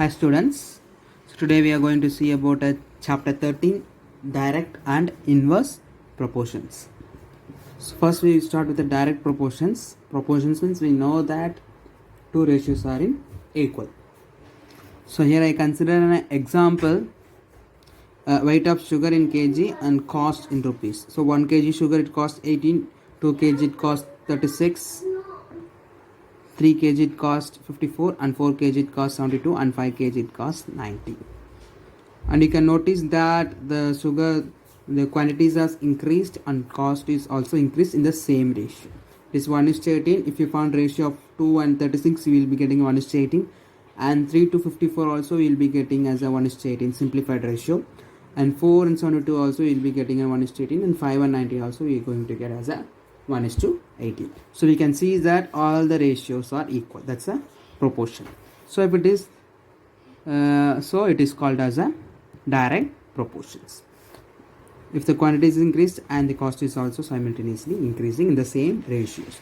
Hi students, so today we are going to see about chapter 13, direct and inverse proportions. So first we start with the direct proportions. Proportions means we know that two ratios are in equal. So here I consider an example, weight of sugar in kg and cost in rupees. So 1 kg sugar it costs 18, 2 kg it costs 36, 3 kg it costs 54, and 4 kg it costs 72, and 5 kg it costs 90. And you can notice that the sugar, the quantities has increased and cost is also increased in the same ratio. This 1:18. If you found ratio of 2 and 36, you will be getting 1:18, and 3 to 54 also you will be getting as a 1:18 simplified ratio, and 4 and 72 also you will be getting a 1:18, and 5 and 90 also you are going to get as a 1:18. So we can see that all the ratios are equal. That's a proportion. So if it is so it is called as a direct proportions. If the quantity is increased and the cost is also simultaneously increasing in the same ratios.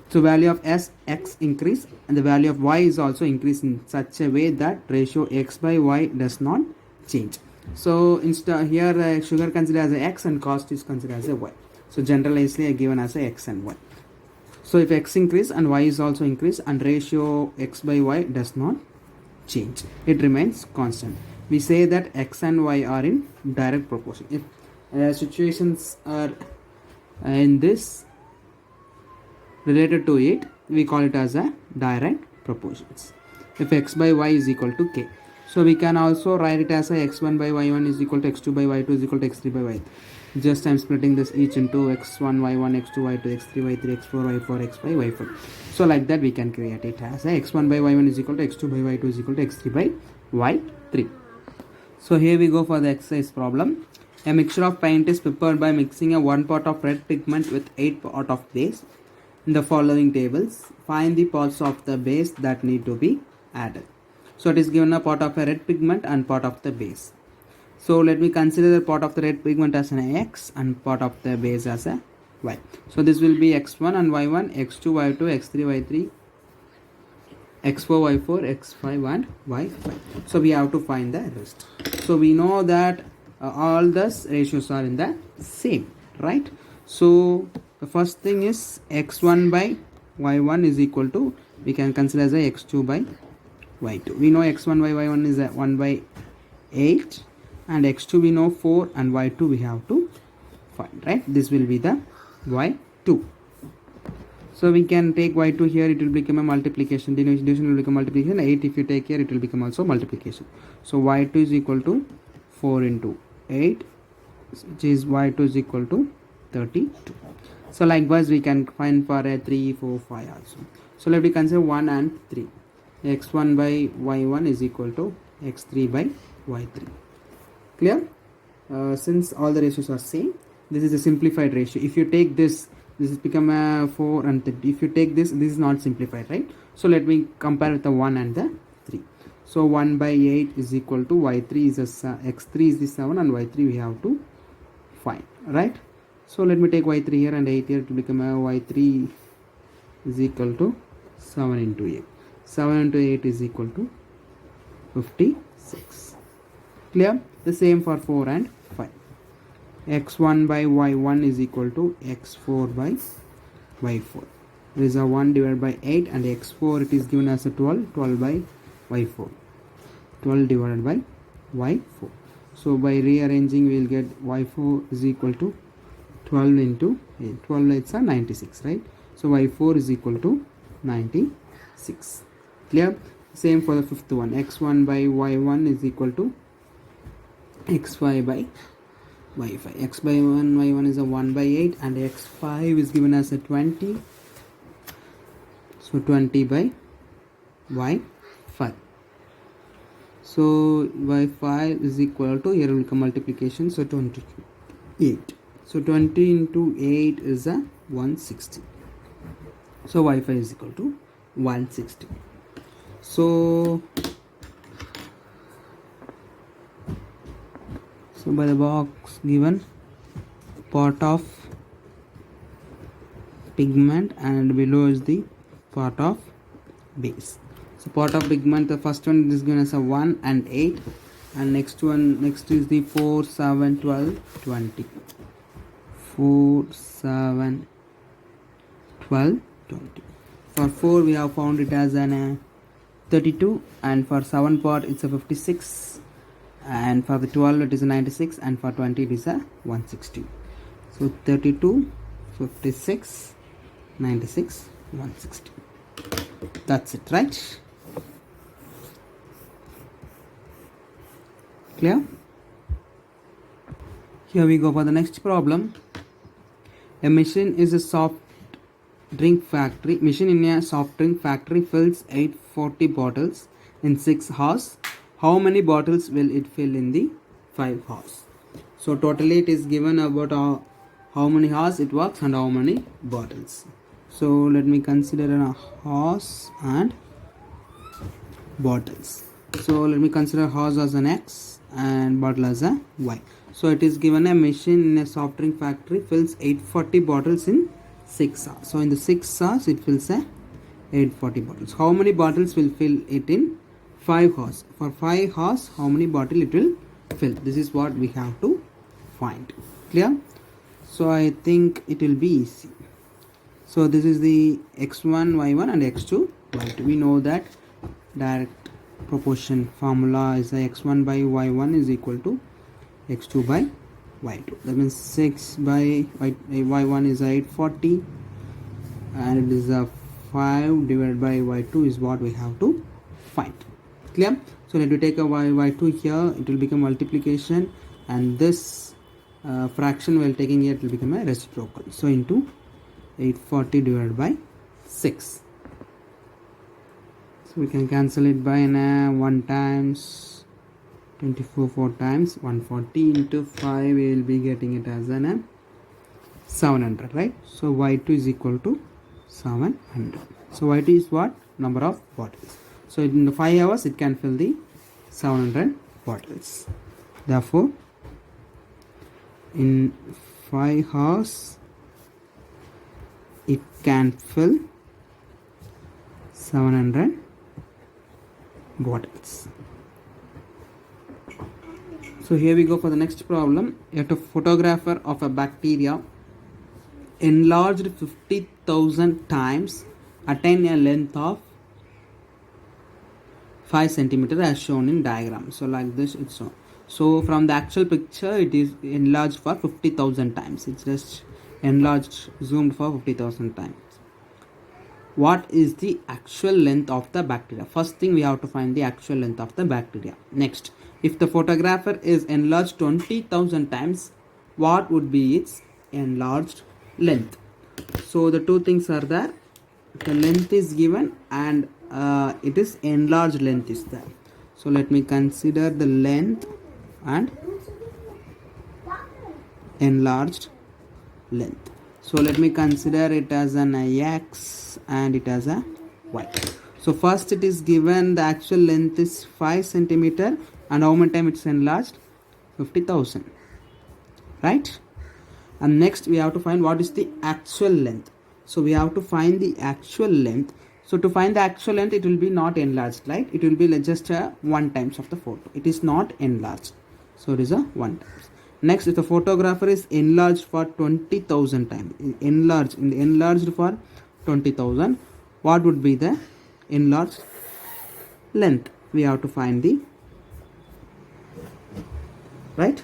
So value of x increase and the value of y is also increased in such a way that ratio x by y does not change. So instead here sugar considered as a x and cost is considered as a y. So generally given as a x and y. So if x increase and y is also increased and ratio x by y does not change, it remains constant. We say that x and y are in direct proportion. If situations are in this related to it, we call it as a direct proportions. If x by y is equal to k, so we can also write it as a x1 by y1 is equal to x2 by y2 is equal to x3 by y3. Just I'm splitting this each into x1 y1 x2 y2 x3 y3 x4 y4 x5 y4. So like that we can create it as a x1 by y1 is equal to x2 by y2 is equal to x3 by y3. So here we go for the exercise problem. A mixture of paint is prepared by mixing a 1 part of red pigment with 8 part of base. In the following tables, find the parts of the base that need to be added. So it is given a part of a red pigment and part of the base. So let me consider the part of the red pigment as an x and part of the base as a y. So this will be x1 and y1, x2, y2, x3, y3, x4, y4, x5 and y5. So we have to find the rest. So we know that all the ratios are in the same, right? So the first thing is x1 by y1 is equal to, we can consider as a x2 by y2. We know x1 by y1 is a 1 by 8 and x2 we know 4 and y2 we have to find, right? This will be the y2. So we can take y2 here, it will become a multiplication. Division will become multiplication. 8 if you take here, it will become also multiplication. So y2 is equal to 4 into 8, which is y2 is equal to 32. So likewise we can find for a 3, 4, 5 also. So let me consider 1 and 3. x1 by y1 is equal to x3 by y3. Clear? Since all the ratios are same, this is a simplified ratio. If you take this is become a 4 and 3. If you take this is not simplified, right? So let me compare with the 1 and the 3. So 1 by 8 is equal to y3 is a x3 is the 7 and y3 we have to find, right? So let me take y3 here and 8 here to become a y3 is equal to 7 into 8. 7 into 8 is equal to 56. Clear? The same for 4 and 5. x1 by y1 is equal to x4 by y4. There is a 1 divided by 8 and x4 it is given as a 12. 12 by y4. 12 divided by y4. So by rearranging we will get y4 is equal to 12 into 8. 12 8s are 96, right? So y4 is equal to 96. Clear? Same for the fifth one. x1 by y1 is equal to x5 by y5. x by 1 y1 is a 1 by 8 and x5 is given as a 20. So 20 by y5. So y5 is equal to, here will come multiplication, so 28. So 20 into 8 is a 160. So y5 is equal to 160. So by the box given, part of pigment and below is the part of base. So So part of segment, the first one is given as a 1 and 8, and next is the 4, 7, 12, 20. 4, 7, 12, 20. For 4 we have found it as an 32, and for 7 part it's a 56, and for the 12 it is a 96, and for 20 it is a 160. So 32, 56, 96, 160. That's it, right? Clear? Here we go for the next problem. A machine is a soft drink factory. Machine in a soft drink factory fills 840 bottles in 6 hours. How many bottles will it fill in the 5 hours? So totally it is given about how many hours it works and how many bottles. So let me consider a horse and bottles. So let me consider horse as an X and bottle as a Y. So it is given a machine in a soft drink factory fills 840 bottles in 6 hours. So in the 6 hours it fills a 840 bottles. How many bottles will fill it in 5 hours? For 5 hours, how many bottle it will fill? This is what we have to find. Clear? So I think it will be easy. So this is the x1 y1 and x2 y2. We know that direct proportion formula is the x1 by y1 is equal to x2 by y2. That means 6 by y1 is 840, and it is a 5 divided by y2 is what we have to find. Clear? So let me take a y2 here, it will become multiplication, and this fraction while taking it will become a reciprocal. So into 840 divided by 6. So we can cancel it by 1 times 24 4 times 140 into 5. We will be getting it as an 700, right? So y2 is equal to 700. So y2 is what? Number of bottles. So in the 5 hours it can fill the 700 bottles. Therefore in 5 hours it can fill 700 bottles. So here we go for the next problem. You have a photographer of a bacteria enlarged 50,000 times attain a length of 5 centimeter as shown in diagram. So like this it's shown. So from the actual picture it is enlarged for 50,000 times. It's just enlarged, zoomed for 50,000 times. What is the actual length of the bacteria? First thing we have to find the actual length of the bacteria. Next, if the photographer is enlarged 20,000 times, what would be its enlarged length? So the two things are there. The length is given and it is enlarged length is there. So let me consider the length and enlarged length. So let me consider it as an x and it as a y. So first it is given the actual length is 5 centimeter and how many time it's enlarged? 50,000, right? And next we have to find what is the actual length. So we have to find the actual length. So to find the actual length, it will be not enlarged, right? It will be like just a 1 times of the photo. It is not enlarged. So it is a 1 times. Next, if the photographer is enlarged for 20,000 times, enlarged for 20,000, what would be the enlarged length? We have to find the, right?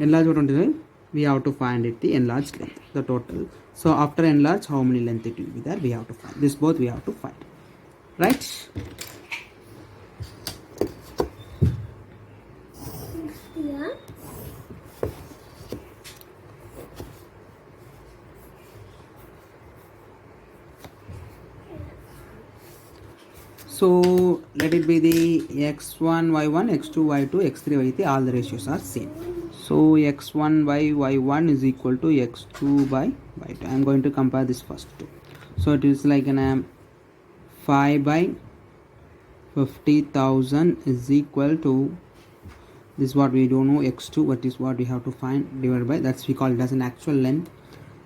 Enlarged for 20,000, we have to find it the enlarged length, the total. So after enlarge, how many length it will be there? We have to find this. Both we have to find, right? Yeah. So let it be the x1 y1 x2 y2 x3 y3, all the ratios are same. So x1 by y1 is equal to x2 by y2. I am going to compare this first two. So it is like an 5 by 50,000 is equal to this is what we don't know, x2, what is what we have to find, divided by, that's we call it as an actual length,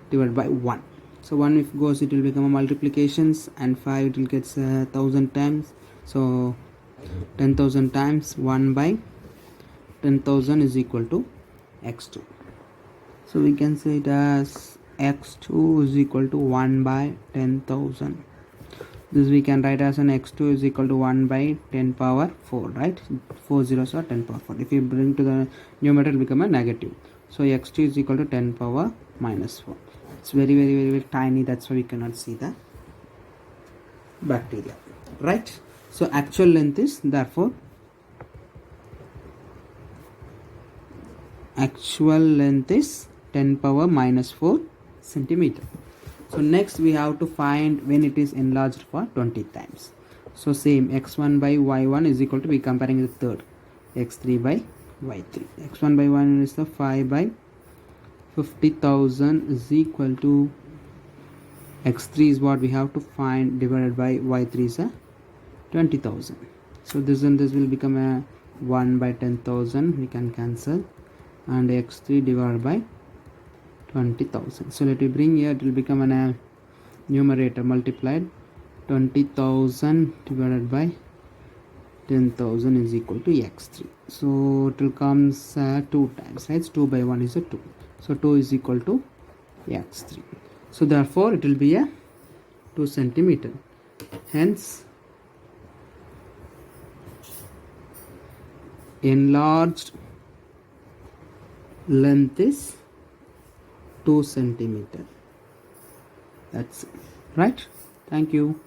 divided by 1. So 1 if goes, it will become a multiplications, and 5 it will get 1000 times. So 10,000 times 1 by 10,000 is equal to x2. So we can say it as x2 is equal to 1 by 10,000. This we can write as an x2 is equal to 1 by 10 power 4, right? 4 zeros are 10 power 4. If you bring to the numerator, it will become a negative. So x2 is equal to 10 power minus 4. It's very tiny, that's why we cannot see the bacteria, right? So actual length is, therefore actual length is 10 power minus 4 centimeter. So next we have to find when it is enlarged for 20 times. So same, x1 by y1 is equal to, be comparing the third, x3 by y3. x1 by y1 is the 5 by 50,000 is equal to, x3 is what we have to find, divided by y3 is a 20,000. So this and this will become a 1 by 10,000, we can cancel, and x3 divided by 20,000. So let me bring here, it will become a numerator multiplied 20,000 divided by 10,000 is equal to x3. So it will comes 2 times, right? 2 by 1 is a 2. So 2 is equal to x3. So therefore it will be a 2 centimeter. Hence enlarged length is 2 centimeter. That's it, right? Thank you.